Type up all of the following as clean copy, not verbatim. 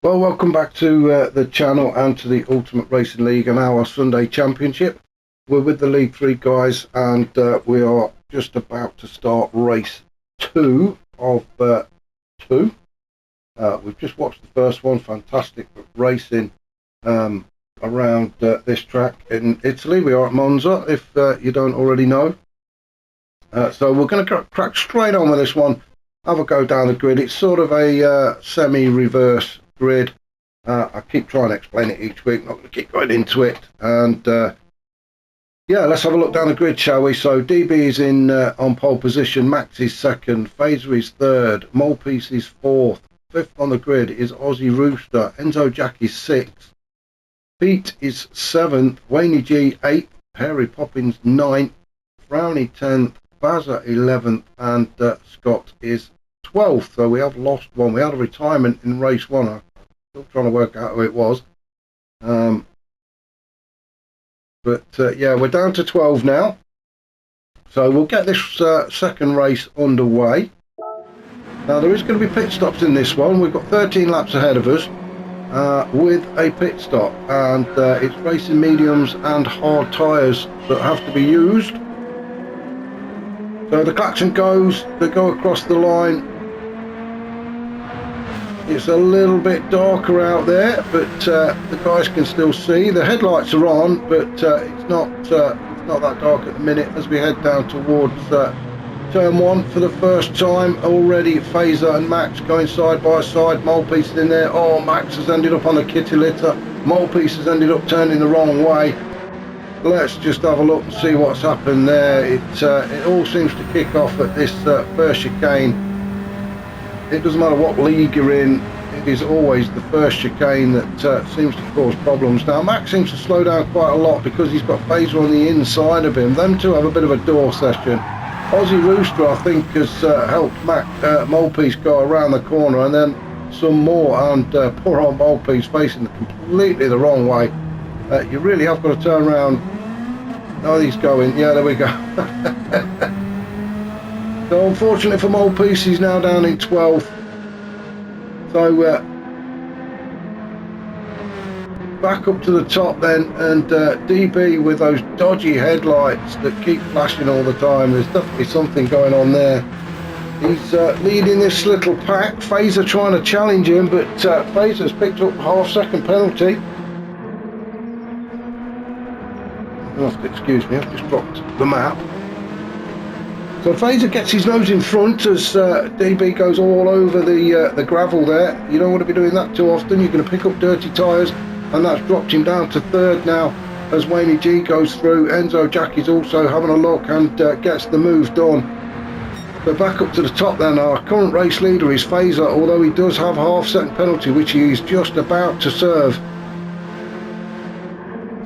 Well, welcome back to the channel and to the Ultimate Racing League and our Sunday Championship. We're with the League 3 guys, and we are just about to start race 2 of 2. We've just watched the first one. Fantastic racing around this track in Italy. We are at Monza, if you don't already know. So we're going to crack straight on with this one. Have a go down the grid. It's sort of a semi-reverse grid. I keep trying to explain it each week, not going to keep going into it. And yeah, let's have a look down the grid, shall we? So DB is in on pole position, Max is second, Phaser is third, Molepiece is fourth, fifth on the grid is Aussie Rooster, Enzo Jack is sixth, Pete is seventh, Wayne G eighth, Harry Poppins ninth, Frowny 10th, Bazza 11th, and Scott is 12th. So we have lost one. We had a retirement in race 1. I'm still trying to work out who it was. But yeah, we're down to 12 now. So we'll get this second race underway. Now there is going to be pit stops in this one. We've got 13 laps ahead of us with a pit stop. And it's racing mediums and hard tyres that have to be used. So the klaxon goes, they go across the line. It's a little bit darker out there, but the guys can still see. The headlights are on, but it's not that dark at the minute as we head down towards turn 1 for the first time. Already Phaser and Max going side by side. Molepiece is in there. Oh, Max has ended up on a kitty litter. Molepiece has ended up turning the wrong way. Let's just have a look and see what's happened there. It all seems to kick off at this first chicane. It doesn't matter what league you're in, it is always the first chicane that seems to cause problems. Now Max seems to slow down quite a lot because he's got Phaser on the inside of him. Them two have a bit of a door session. Aussie Rooster, I think, has helped Molepiece go around the corner, and then some more, and poor old Molepiece facing completely the wrong way. You really have got to turn around. Oh, he's going. Yeah, there we go. So unfortunately for Molepiece, he's now down in 12th. So back up to the top then, and DB with those dodgy headlights that keep flashing all the time. There's definitely something going on there. He's leading this little pack. Phaser trying to challenge him, but Phaser's picked up a half-second penalty. Excuse me, I've just dropped the map. So Phaser gets his nose in front as DB goes all over the gravel there. You don't want to be doing that too often. You're going to pick up dirty tyres, and that's dropped him down to third now as Wayne G goes through. Enzo Jack is also having a look and gets the move done. So back up to the top then. Our current race leader is Phaser, although he does have a half-second penalty which he is just about to serve.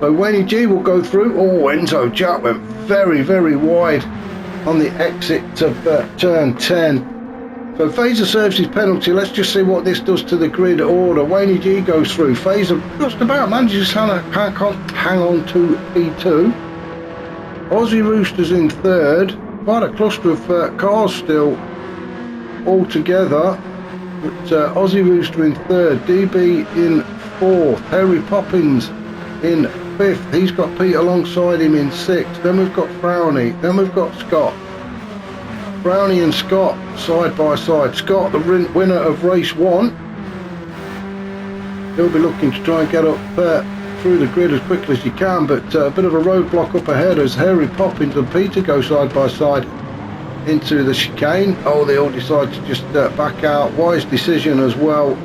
So Wayne G will go through. Oh, Enzo Jack went very, very wide on the exit of turn 10. So Phaser serves his penalty. Let's just see what this does to the grid order. Wayne G goes through. Phaser just about manages to hang on to P2. Aussie Rooster's in third. Quite a cluster of cars still all together. But Aussie Rooster in third. DB in fourth. Harry Poppins in fifth. He's got Pete alongside him in sixth. Then we've got Frowny. Then we've got Scott. Frowny and Scott side by side. Scott, the winner of race 1. He'll be looking to try and get up through the grid as quickly as he can, but a bit of a roadblock up ahead as Harry Poppins and Peter go side by side into the chicane. Oh, they all decide to just back out. Wise decision as well.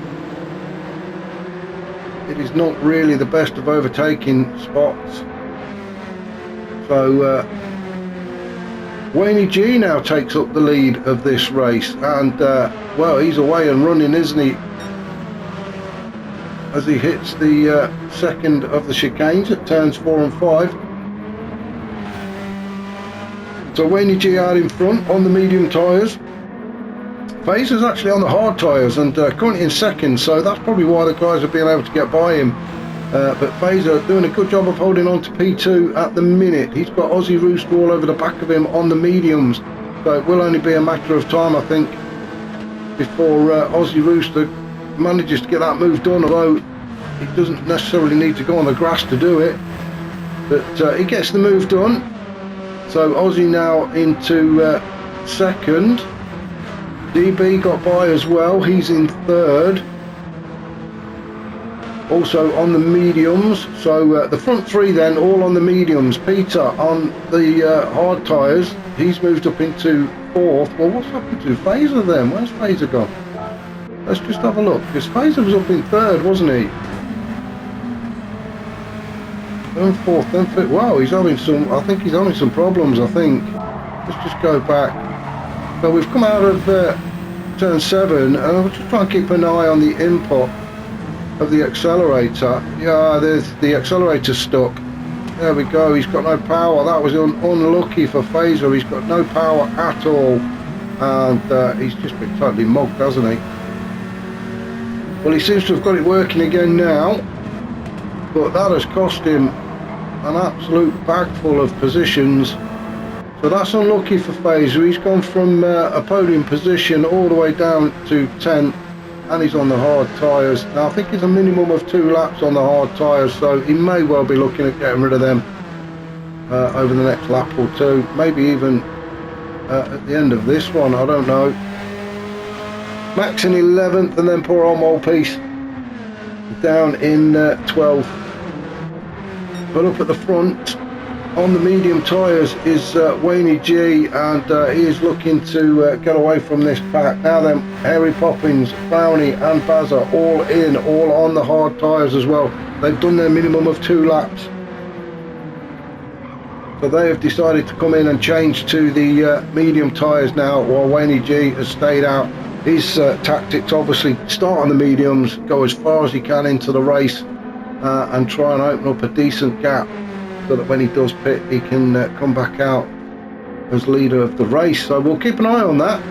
It is not really the best of overtaking spots. So Wayne G now takes up the lead of this race, and well, he's away and running, isn't he, as he hits the second of the chicanes at turns 4 and 5. So Wayne G out in front on the medium tyres. Phaser's actually on the hard tyres and currently in second, so that's probably why the guys have been able to get by him. But Phaser doing a good job of holding on to P2 at the minute. He's got Aussie Rooster all over the back of him on the mediums, so it will only be a matter of time, I think, before Aussie Rooster manages to get that move done, although he doesn't necessarily need to go on the grass to do it, but he gets the move done. So Aussie now into second. DB got by as well, he's in third. Also on the mediums, so the front three then all on the mediums. Peter on the hard tyres, he's moved up into fourth. Well, what's happened to Fazer then? Where's Fazer gone? Let's just have a look, because Fazer was up in third, wasn't he? Then fourth, then fifth. Wow, he's having some, I think he's having some problems, I think. Let's just go back. So we've come out of turn 7, and I'll just try and keep an eye on the input of the accelerator. Yeah, there's the accelerator stuck. There we go, he's got no power. That was unlucky for Fazer. He's got no power at all, and he's just been totally mugged, hasn't he? Well, he seems to have got it working again now, but that has cost him an absolute bag full of positions. So that's unlucky for Fazer. He's gone from a podium position all the way down to 10th, and he's on the hard tyres. Now I think it's a minimum of 2 laps on the hard tyres, so he may well be looking at getting rid of them over the next lap or two, maybe even at the end of this one, I don't know. Max in 11th, and then poor old Maltese down in 12th. But up at the front on the medium tyres is Wayne G, and he is looking to get away from this pack. Now then, Harry Poppins, Brownie and Bazza all on the hard tyres as well. They've done their minimum of 2 laps. So they have decided to come in and change to the medium tyres now, while Wayne G has stayed out. His tactics obviously start on the mediums, go as far as he can into the race, and try and open up a decent gap, so that when he does pit, he can come back out as leader of the race. So we'll keep an eye on that.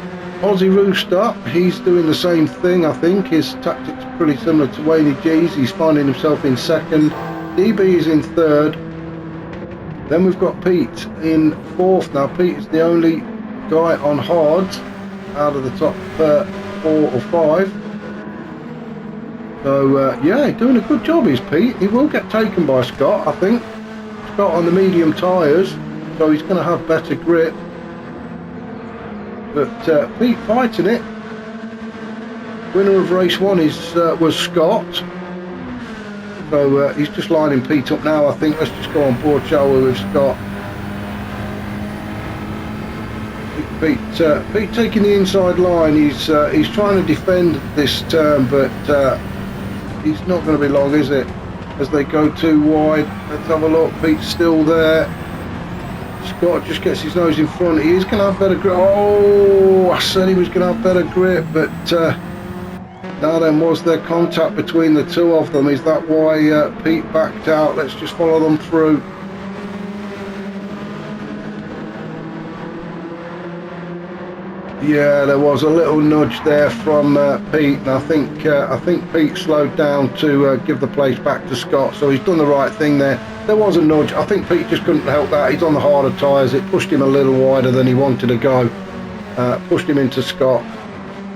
Aussie Rooster, he's doing the same thing. I think his tactics are pretty similar to Wayne G's. He's finding himself in second. DB is in third. Then we've got Pete in fourth. Now Pete is the only guy on hards out of the top 4 or 5. So yeah, doing a good job is Pete. He will get taken by Scott, I think. Scott on the medium tyres, so he's going to have better grip. But Pete fighting it. Winner of race 1 was Scott. So he's just lining Pete up now, I think. Let's just go on board, shall we, with Scott. Pete taking the inside line. He's trying to defend this turn, but he's not going to be long, is it? As they go too wide. Let's have a look. Pete's still there. Scott just gets his nose in front. He is going to have better grip. Oh, I said he was going to have better grip, but now then, was there contact between the two of them? Is that why Pete backed out? Let's just follow them through. Yeah, there was a little nudge there from Pete, and I think Pete slowed down to give the place back to Scott, so he's done the right thing there. There was a nudge. I think Pete just couldn't help that. He's on the harder tyres. It pushed him a little wider than he wanted to go. Pushed him into Scott.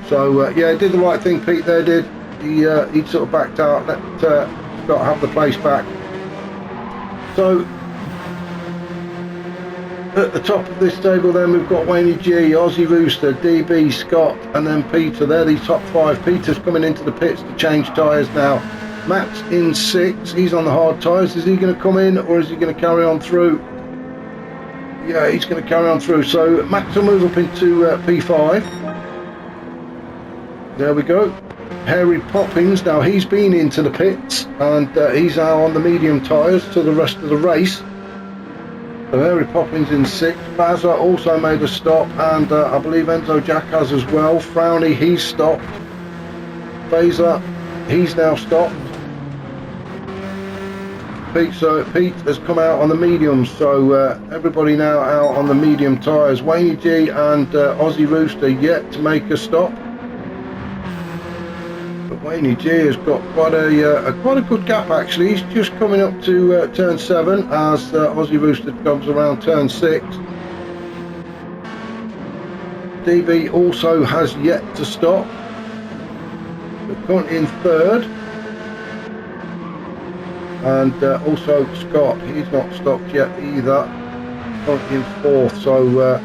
So yeah, did the right thing, Pete there did. He sort of backed out, let Scott have the place back. So at the top of this table then we've got Wayne G, Aussie Rooster, DB, Scott, and then Peter. They're the top 5. Peter's coming into the pits to change tyres now. Matt's in 6. He's on the hard tyres. Is he going to come in, or is he going to carry on through? Yeah, he's going to carry on through. So Matt will move up into P5. There we go. Harry Poppins, now he's been into the pits, and he's now on the medium tyres to the rest of the race. So Harry Poppins in 6th. Bazza also made a stop, and I believe Enzo Jack has as well. Frowny, he's stopped. Fazer, he's now stopped. Pete has come out on the mediums, so everybody now out on the medium tyres. Wayne G and Aussie Rooster yet to make a stop. But Wayne G has got quite a good gap actually. He's just coming up to turn 7 as Aussie Rooster comes around turn 6. DB also has yet to stop. But currently in third. And also Scott, he's not stopped yet either, currently in fourth. So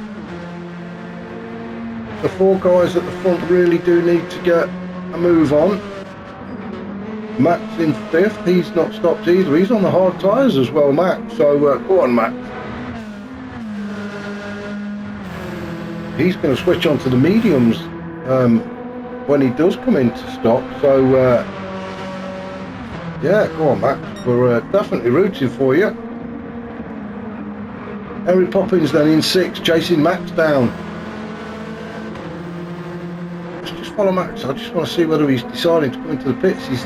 the four guys at the front really do need to get a move on. Max in fifth, he's not stopped either, he's on the hard tyres as well, Max, so go on Max. He's going to switch on to the mediums when he does come in to stop, so yeah, go on Max, we're definitely rooting for you. Harry Poppins then in sixth, chasing Max down. Follow Max. I just want to see whether he's deciding to come into the pits. He's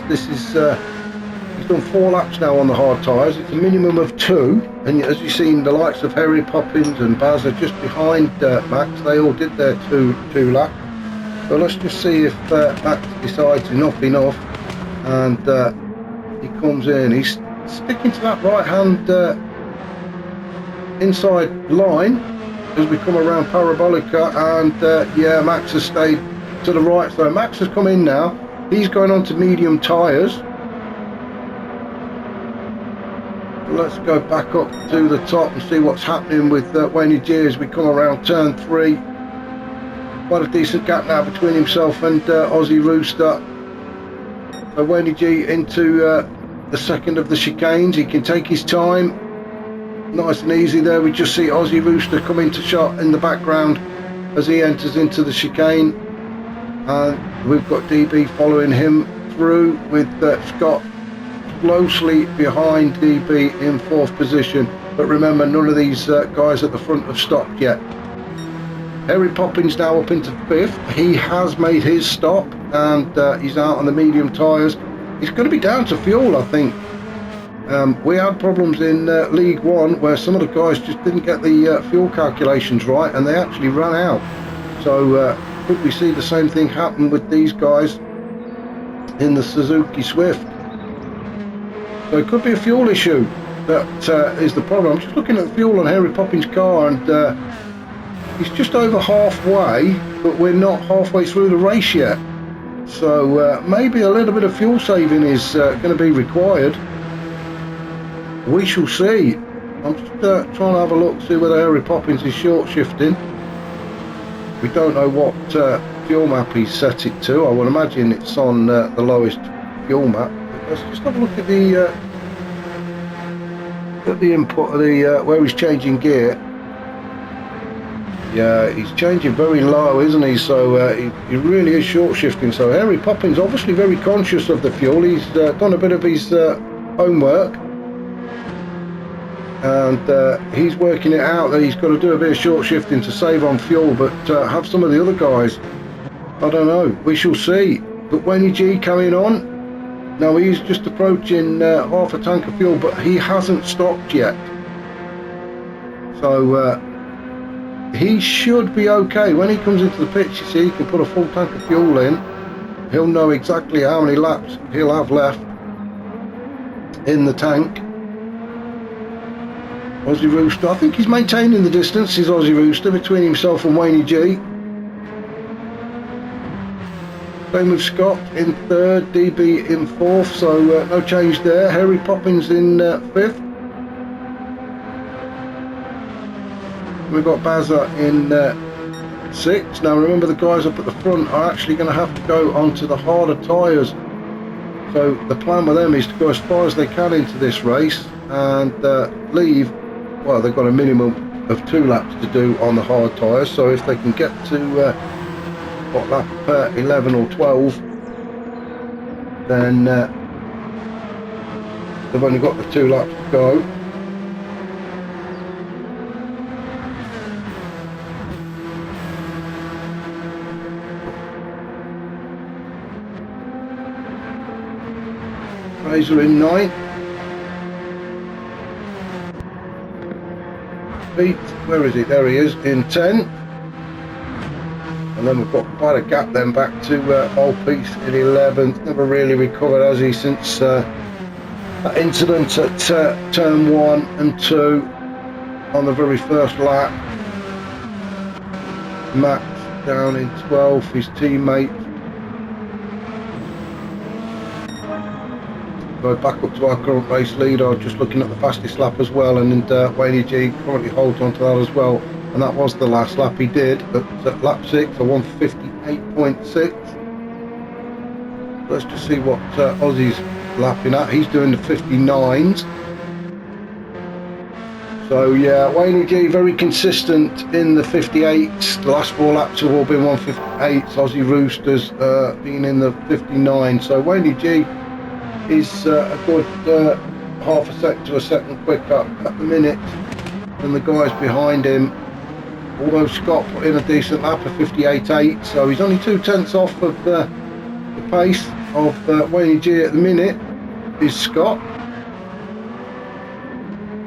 done 4 laps now on the hard tyres. It's a minimum of 2, and as you've seen, the likes of Harry Poppins and Baz are just behind Max. They all did their two laps. So let's just see if Max decides enough, and he comes in. He's sticking to that right hand inside line as we come around Parabolica, and yeah, Max has stayed to the right. So Max has come in now, he's going on to medium tyres. Let's go back up to the top and see what's happening with Wayne G as we come around turn 3. Quite a decent gap now between himself and Aussie Rooster. So Wayne G into the second of the chicanes. He can take his time, nice and easy there. We just see Aussie Rooster come into shot in the background as he enters into the chicane. And we've got DB following him through with Scott closely behind DB in 4th position. But remember, none of these guys at the front have stopped yet. Harry Poppins now up into 5th. He has made his stop, and he's out on the medium tyres. He's going to be down to fuel, I think. We had problems in League 1 where some of the guys just didn't get the fuel calculations right, and they actually ran out. So could we see the same thing happen with these guys in the Suzuki Swift? So it could be a fuel issue that is the problem. I'm just looking at the fuel on Harry Poppins' car, and he's just over halfway, but we're not halfway through the race yet. So maybe a little bit of fuel saving is going to be required. We shall see. I'm just trying to have a look, see whether Harry Poppins is short shifting. We don't know what fuel map he's set it to. I would imagine it's on the lowest fuel map. But let's just have a look at the input of the where he's changing gear. Yeah, he's changing very low, isn't he? So he really is short shifting. So Harry Poppins obviously very conscious of the fuel. He's done a bit of his homework. And he's working it out that he's got to do a bit of short shifting to save on fuel, but have some of the other guys, I don't know, we shall see. But Wayne G coming on, now he's just approaching half a tank of fuel, but he hasn't stopped yet, so he should be okay. When he comes into the pits, you see, he can put a full tank of fuel in. He'll know exactly how many laps he'll have left in the tank. Aussie Rooster, I think he's maintaining the distance, is Aussie Rooster, between himself and Wayne G. Same with Scott in 3rd, DB in 4th, so no change there. Harry Poppins in 5th. We've got Bazza in 6th. Now remember, the guys up at the front are actually going to have to go onto the harder tyres. So the plan with them is to go as far as they can into this race and leave. Well, they've got a minimum of 2 laps to do on the hard tyres, so if they can get to what, lap 11 or 12, then they've only got the 2 laps to go. Fraser in 9th. Pete, where is he? There he is, in 10th. And then we've got quite a gap then back to old Pete in 11th. Never really recovered, has he, since that incident at turn 1 and 2 on the very first lap. Max down in 12th, his teammate Go back up to our current race leader, just looking at the fastest lap as well, and Wayne G currently holds on to that as well, and that was the last lap he did at lap 6, a 158.6. Let's just see what Ozzy's lapping at. He's doing the 59s. So yeah, Wayne G very consistent in the 58s. The last 4 laps have all been 158s. Aussie Roosters being in the 59. So Wayne G is a good half a second to a second quicker at the minute than the guys behind him. Although Scott put in a decent lap of 58.8, so he's only 2/10 off of the pace of Wayne G at the minute is Scott.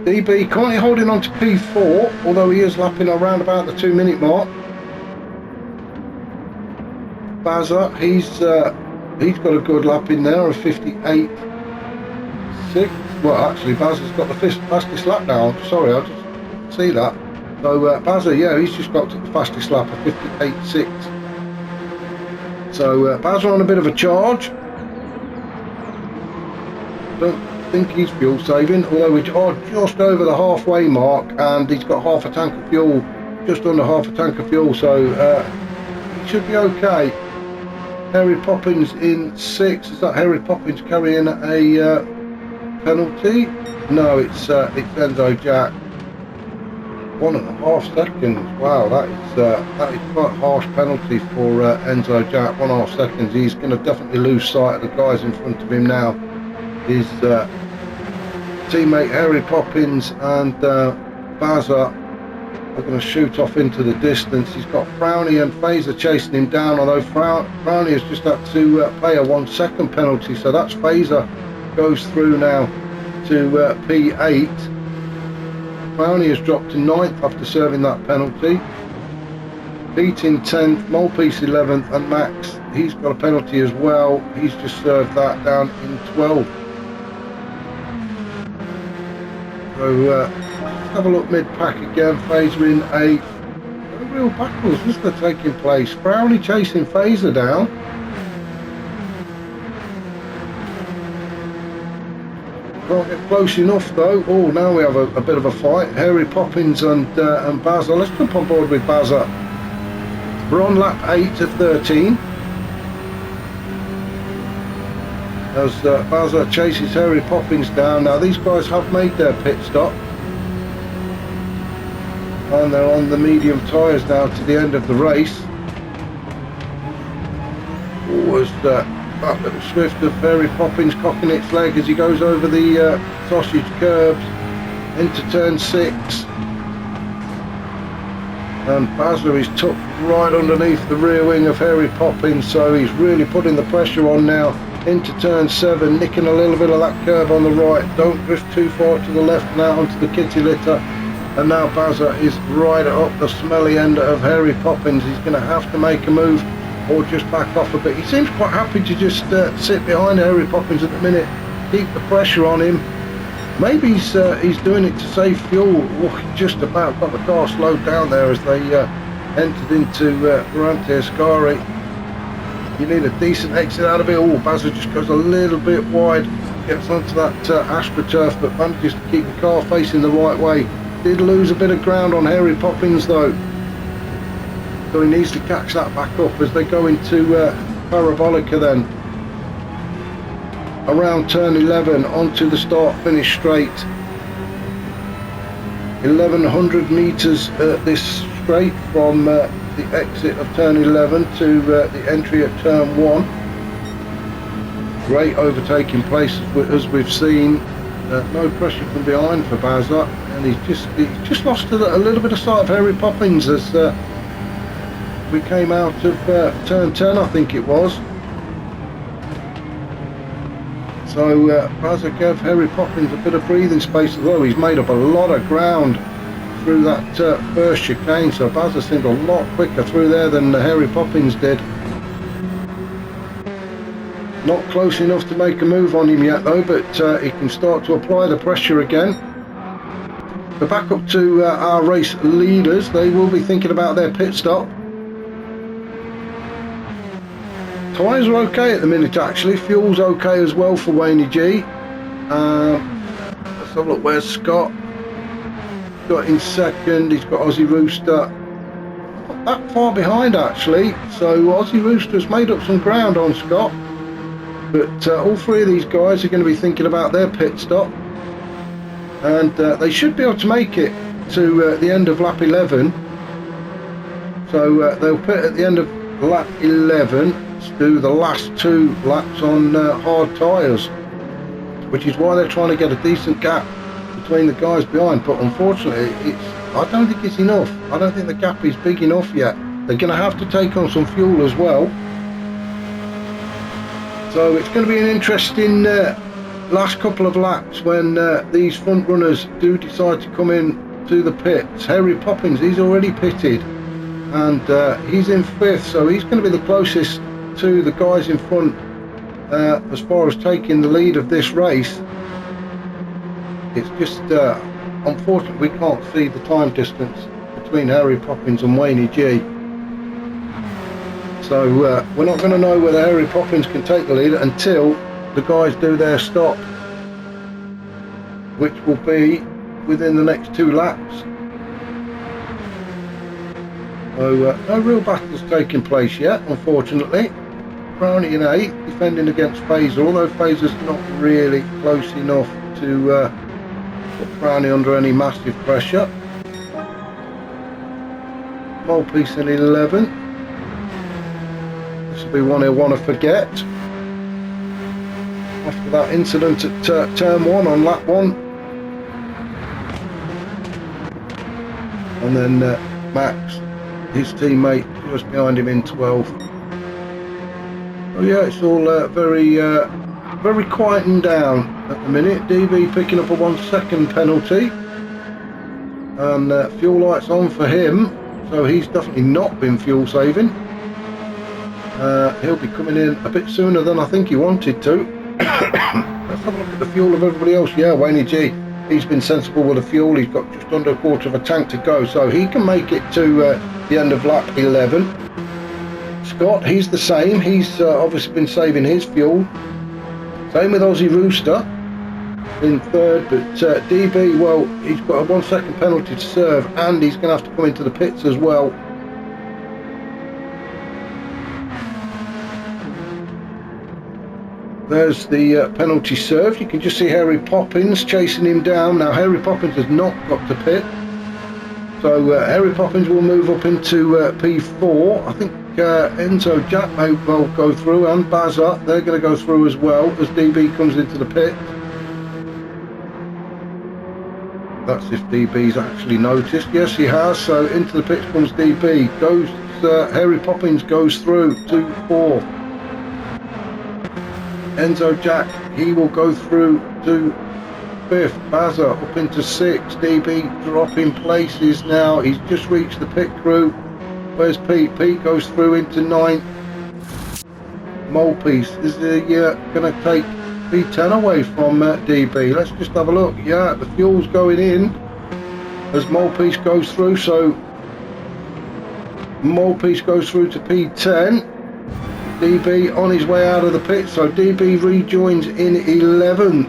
DB currently holding on to P4, although he is lapping around about the 2-minute mark. Bazza, he's got a good lap in there of 58.6. Well, actually, Bazza's got the fastest lap now. Sorry, I just didn't see that. So Bazza, yeah, he's just got to the fastest lap of 58.6. So Bazza on a bit of a charge. Don't think he's fuel saving, although we are just over the halfway mark, and he's got half a tank of fuel, just under half a tank of fuel, so he should be okay. Harry Poppins in 6. Is that Harry Poppins carrying a penalty? No, it's Enzo Jack. 1.5 seconds. Wow, that is quite a harsh penalty for Enzo Jack. 1.5 seconds. He's going to definitely lose sight of the guys in front of him now. His teammate Harry Poppins and Bazza are going to shoot off into the distance. He's got Frownie and Fazer chasing him down, although Frownie has just had to pay a 1 second penalty, so that's Fazer goes through now to P8. Frownie has dropped to 9th after serving that penalty. Pete in 10th, Molepiece 11th, and Max, he's got a penalty as well. He's just served that down in 12th. So have a look mid-pack again. Fazer in 8. No real battles, is there, taking place? Frownie chasing Fazer down. Can't get close enough though. Oh, now we have a bit of a fight. Harry Poppins and Bazza. Let's jump on board with Bazza. We're on lap 8 of 13. As Bazza chases Harry Poppins down. Now these guys have made their pit stop, and they're on the medium tyres now to the end of the race. Was that little swift of Harry Poppins cocking its leg as he goes over the sausage curbs into turn 6, and Bazza is tucked right underneath the rear wing of Harry Poppins, so he's really putting the pressure on now into turn 7, nicking a little bit of that curb on the right. Don't drift too far to the left and out onto the kitty litter. And now Bazza is right up the smelly end of Harry Poppins. He's going to have to make a move or just back off a bit. He seems quite happy to just sit behind Harry Poppins at the minute, keep the pressure on him. Maybe he's doing it to save fuel. Oh, he just about got the car slowed down there as they entered into Durante Ascari. You need a decent exit out of it. Oh, Bazza just goes a little bit wide, gets onto that AstroTurf, but manages to keep the car facing the right way. Did lose a bit of ground on Harry Poppins though, so he needs to catch that back up as they go into Parabolica then. Around turn 11 onto the start finish straight. 1100 metres this straight from the exit of turn 11 to the entry at turn 1. Great overtaking place as we've seen. No pressure from behind for Bazza, and he's just lost a little bit of sight of Harry Poppins as we came out of turn 10, I think it was. So Bazza gave Harry Poppins a bit of breathing space as well. He's made up a lot of ground through that first chicane, so Bazza seemed a lot quicker through there than Harry Poppins did. Not close enough to make a move on him yet though, but he can start to apply the pressure again. We're back up to our race leaders. They will be thinking about their pit stop. Tyres are okay at the minute actually. Fuel's okay as well for Wayne G. Let's have a look. Where's Scott? Got in second. He's got Aussie Rooster not that far behind actually. So Aussie Rooster's made up some ground on Scott. But all three of these guys are going to be thinking about their pit stop, and they should be able to make it to the end of lap 11. So they'll pit at the end of lap 11 to do the last 2 laps on hard tyres, which is why they're trying to get a decent gap between the guys behind. But unfortunately, I don't think it's enough. I don't think the gap is big enough yet. They're going to have to take on some fuel as well. So it's going to be an interesting last couple of laps when these front runners do decide to come in to the pits. Harry Poppins, he's already pitted, and he's in 5th, so he's going to be the closest to the guys in front as far as taking the lead of this race. It's just unfortunate we can't see the time distance between Harry Poppins and Wayne G. So we're not going to know whether Harry Poppins can take the lead until the guys do their stop, which will be within the next 2 laps. So no real battles taking place yet, unfortunately. Brownie in 8th, defending against Fazer, although Fazer's not really close enough to put Brownie under any massive pressure. Molepiece in 11th. This will be one he'll want to forget after that incident at turn 1 on lap 1. And then Max, his teammate, just behind him in 12th. Oh yeah, it's all very quieting down at the minute. DB picking up a 1 second penalty, and fuel lights on for him, so he's definitely not been fuel saving. He'll be coming in a bit sooner than I think he wanted to. Let's have a look at the fuel of everybody else. Yeah, Wayne G, he's been sensible with the fuel. He's got just under a quarter of a tank to go, so he can make it to the end of lap 11. Scott, he's the same. He's obviously been saving his fuel. Same with Aussie Rooster in 3rd, but DB, well, he's got a 1 second penalty to serve, and he's going to have to come into the pits as well. There's the penalty served. You can just see Harry Poppins chasing him down. Now Harry Poppins has not got to pit, so Harry Poppins will move up into P4. I think Enzo Jack may well go through, and Bazza, they're going to go through as well as DB comes into the pit. That's if DB's actually noticed. Yes, he has. So into the pits comes DB. Goes Harry Poppins goes through to 4th. Enzo Jack, he will go through to 5th. Bazza up into 6th. DB dropping places now. He's just reached the pit crew. Where's Pete? Pete goes through into 9th. Molepiece, is he going to take P10 away from DB? Let's just have a look. Yeah, the fuel's going in as Molepiece goes through, so Molepiece goes through to P10. DB on his way out of the pit, so DB rejoins in 11th.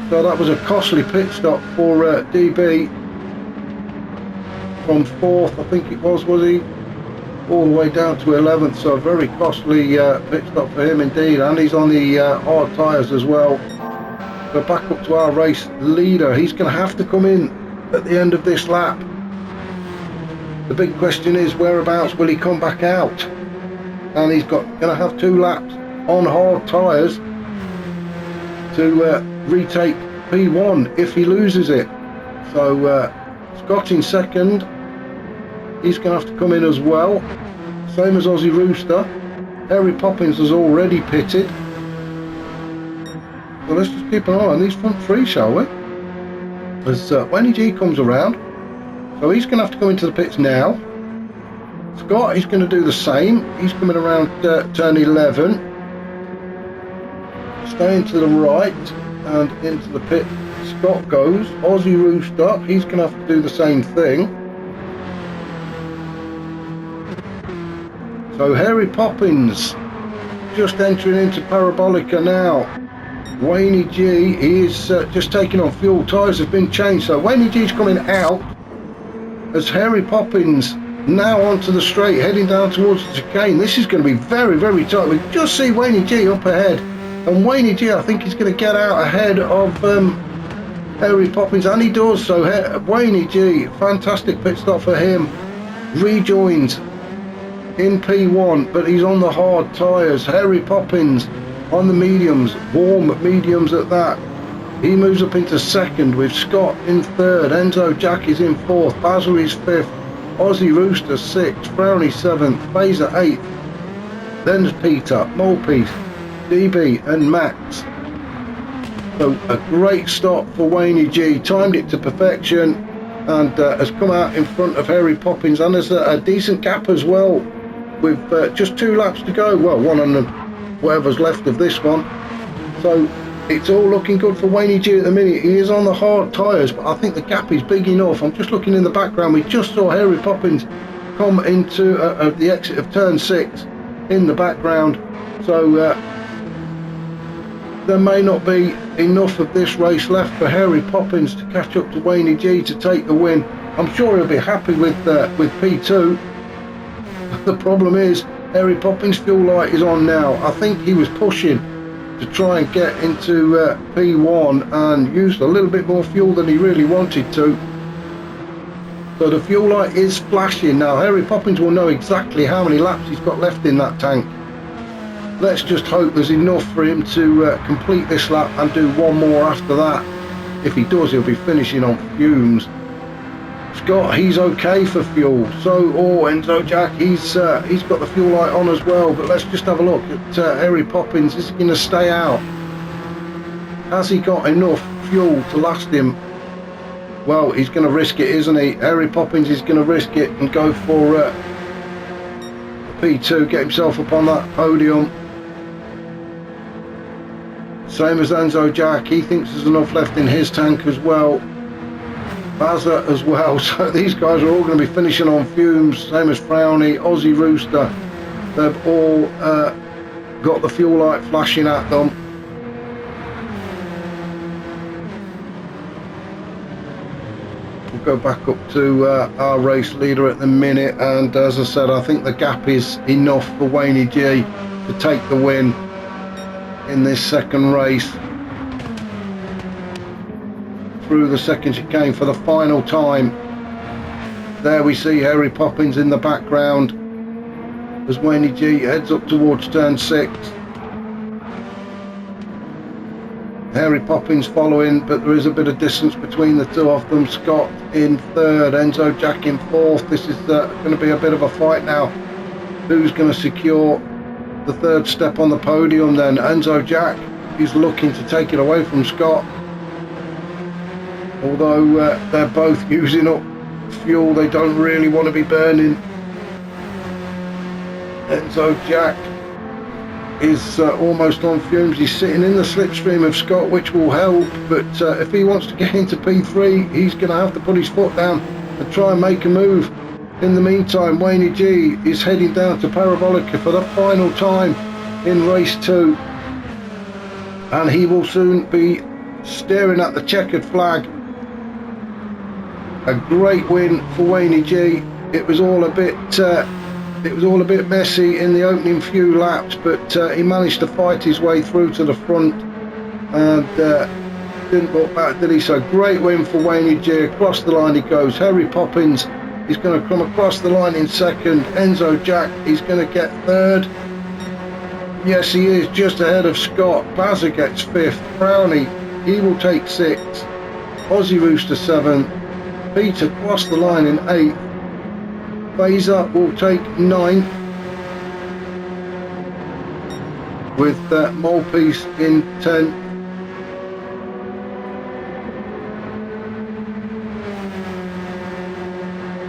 So that was a costly pit stop for DB from 4th, I think it was he? All the way down to 11th, so a very costly pit stop for him indeed, and he's on the hard tyres as well. So back up to our race leader. He's going to have to come in at the end of this lap. The big question is, whereabouts will he come back out? And he's going to have 2 laps on hard tyres to retake P1 if he loses it. So Scott in 2nd, he's going to have to come in as well, same as Aussie Rooster. Harry Poppins has already pitted, so let's just keep an eye on these front 3, shall we, as Wayne G comes around. So he's going to have to come into the pits now. Scott, he's going to do the same. He's coming around turn 11, staying to the right and into the pit. Scott goes. Aussie Rooster, he's going to have to do the same thing. So Harry Poppins just entering into Parabolica now. Wayne G, he is just taking on fuel. Tyres have been changed, so Wayne G's coming out as Harry Poppins now onto the straight, heading down towards the chicane. This is going to be very, very tight. We just see Wayne G up ahead, and Wayne G, I think, is going to get out ahead of Harry Poppins, and he does. So Wayne G, fantastic pit stop for him, rejoins in P1, but he's on the hard tyres. Harry Poppins on the mediums, warm mediums at that. He moves up into second with Scott in third. Enzo Jack is in fourth. Basil is fifth. Aussie Rooster sixth. Brownie seventh. Phaser eighth. Then Peter, Molepiece, DB and Max. So a great stop for Wayne G. Timed it to perfection and has come out in front of Harry Poppins, and there's a decent gap as well with just 2 laps to go. Well, one on the whatever's left of this one. So it's all looking good for Wayne G at the minute. He is on the hard tyres, but I think the gap is big enough. I'm just looking in the background. We just saw Harry Poppins come into the exit of turn 6 in the background. So there may not be enough of this race left for Harry Poppins to catch up to Wayne G to take the win. I'm sure he'll be happy with P2. The problem is Harry Poppins' fuel light is on now. I think he was pushing to try and get into P1 and used a little bit more fuel than he really wanted to. So the fuel light is flashing now. Harry Poppins will know exactly how many laps he's got left in that tank. Let's just hope there's enough for him to complete this lap and do one more after that. If he does, he'll be finishing on fumes. Scott, he's okay for fuel. So, Enzo Jack, he's got the fuel light on as well. But let's just have a look at Harry Poppins. Is he going to stay out? Has he got enough fuel to last him? Well, he's going to risk it, isn't he? Harry Poppins is going to risk it and go for P2, get himself up on that podium. Same as Enzo Jack, he thinks there's enough left in his tank as well. Bazza as well, so these guys are all going to be finishing on fumes, same as Frowny, Aussie Rooster. They've all got the fuel light flashing at them. We'll go back up to our race leader at the minute, and as I said, I think the gap is enough for Wayne G to take the win in this second race through the second chicane for the final time. There we see Harry Poppins in the background as Wayne G heads up towards turn 6. Harry Poppins following, but there is a bit of distance between the two of them. Scott in third, Enzo Jack in fourth. This is going to be a bit of a fight now. Who's going to secure the third step on the podium then? Enzo Jack is looking to take it away from Scott. Although they're both using up fuel they don't really want to be burning. Enzo Jack is almost on fumes. He's sitting in the slipstream of Scott, which will help, but if he wants to get into P3, he's going to have to put his foot down and try and make a move. In the meantime, Wayne G is heading down to Parabolica for the final time in race 2, and he will soon be staring at the checkered flag. A great win for Wayne G. It was all a bit messy in the opening few laps, but he managed to fight his way through to the front and didn't look back, did he? So great win for Wayne G. Across the line he goes. Harry Poppins is going to come across the line in second. Enzo Jack is going to get third. Yes, he is, just ahead of Scott. Bazza gets fifth. Brownie, he will take sixth. Aussie Rooster seventh. Peter crossed the line in 8th. Phaser will take 9th, with Molepiece in 10th.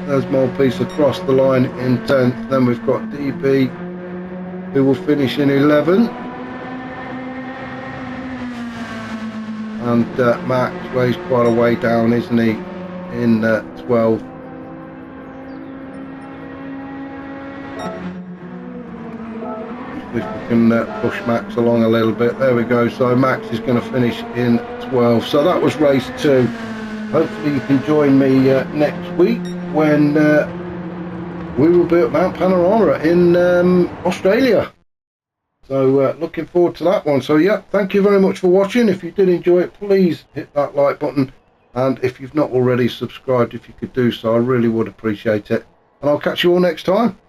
There's Molepiece across the line in 10th. Then we've got DB, who will finish in 11th. And Max weighs quite a way down, isn't he, in 12th. can push Max along a little bit. There we go. So Max is going to finish in 12. So that was race 2. Hopefully you can join me next week when we will be at Mount Panorama in Australia. So looking forward to that one. So yeah, thank you very much for watching. If you did enjoy it, please hit that like button. And if you've not already subscribed, if you could do so, I really would appreciate it. And I'll catch you all next time.